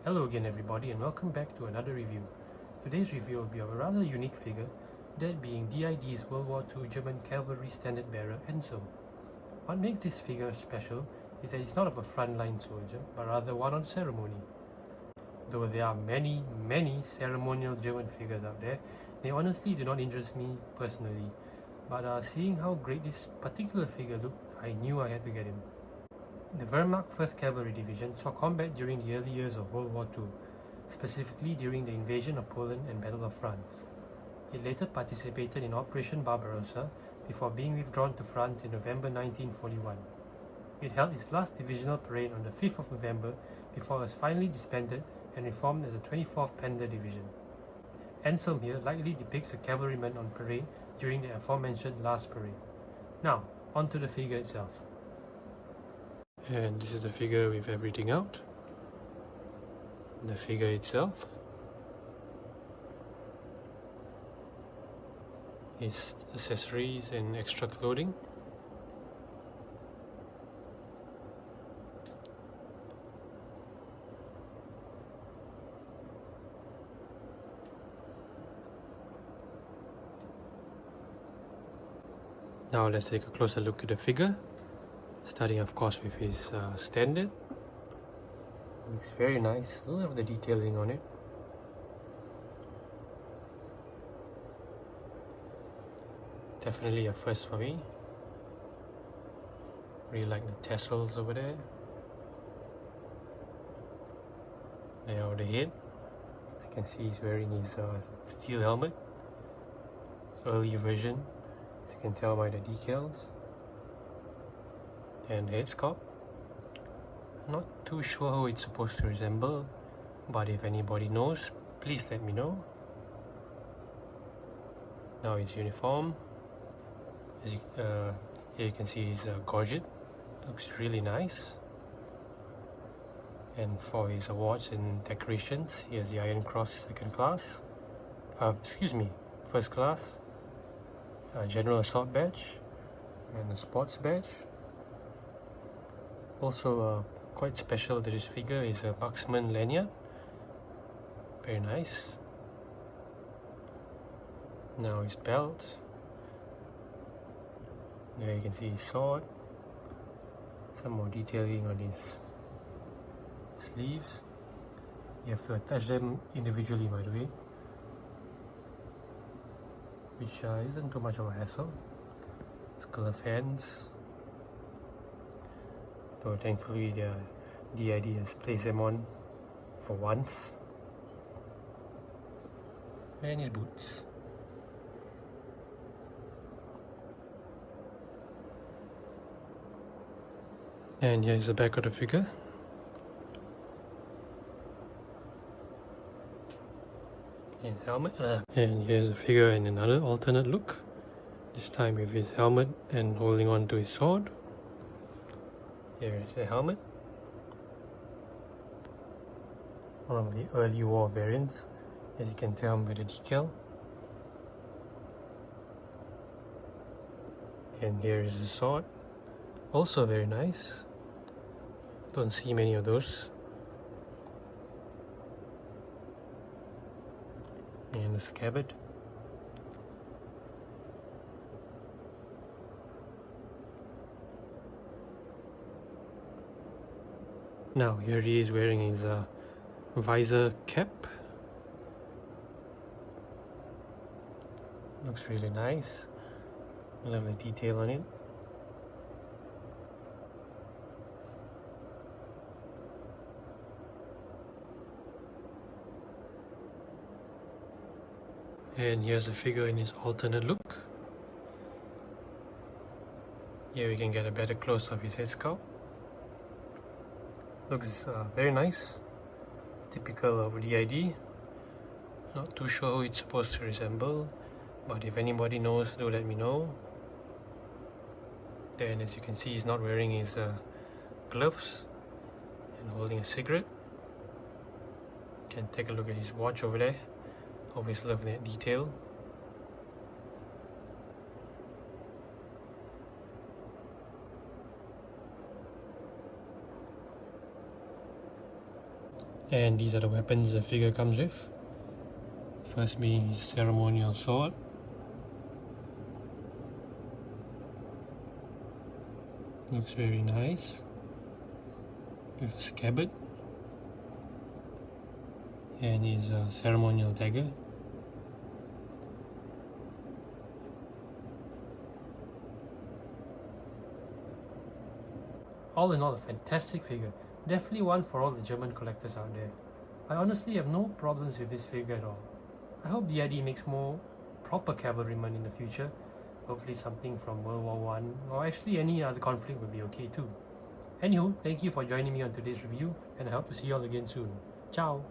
Hello again everybody and welcome back to another review. Today's review will be of a rather unique figure, that being DID's World War II German Cavalry standard bearer Anselm. What makes this figure special is that it's not of a frontline soldier, but rather one on ceremony. Though there are many ceremonial German figures out there, they honestly do not interest me personally, but seeing how great this particular figure looked, I knew I had to get him. The Wehrmacht 1st Cavalry Division saw combat during the early years of World War II, specifically during the invasion of Poland and Battle of France. It later participated in Operation Barbarossa before being withdrawn to France in November 1941. It held its last divisional parade on the 5th of November before it was finally disbanded and reformed as the 24th Panzer Division. Anselm here likely depicts a cavalryman on parade during the aforementioned last parade. Now, onto the figure itself. And this is the figure with everything out. The figure itself, his accessories and extra clothing. Now let's take a closer look at the figure, starting of course with his standard. Looks very nice, love the detailing on it. Definitely a first for me. Really like the tassels over there. Now the head, as you can see he's wearing his steel helmet, early version, as you can tell by the decals. And the headscarf. Not too sure who it's supposed to resemble, but if anybody knows, please let me know. Now his uniform, as here you can see his gorget, looks really nice. And for his awards and decorations, he has the Iron Cross first class, General Assault Badge, and a Sports Badge. Also quite special to this figure is a marksman lanyard, very nice. Now his belt, there you can see his sword, some more detailing on his sleeves. You have to attach them individually, by the way, which isn't too much of a hassle. Skull of hands, though thankfully the DID has placed them on for once. And his boots. And here's the back of the figure. His helmet. And here's the figure in another alternate look. This time with his helmet and holding on to his sword. Here is the helmet. One of the early war variants, as you can tell by the decal. And here is the sword. Also very nice. Don't see many of those. And the scabbard. Now here he is wearing his visor cap. Looks really nice. Lovely detail on it. And here's the figure in his alternate look. Here we can get a better close of his headscarf. Looks very nice. Typical of DID. Not too sure who it's supposed to resemble, but if anybody knows, do let me know. Then as you can see, he's not wearing his gloves and holding a cigarette. You can take a look at his watch over there. Always love that detail. And these are the weapons the figure comes with. First being his ceremonial sword. Looks very nice. With a scabbard. And his ceremonial dagger. All in all, a fantastic figure. Definitely one for all the German collectors out there. I honestly have no problems with this figure at all. I hope DID makes more proper cavalrymen in the future. Hopefully something from World War I, or actually any other conflict would be okay too. Anywho, thank you for joining me on today's review, and I hope to see you all again soon. Ciao!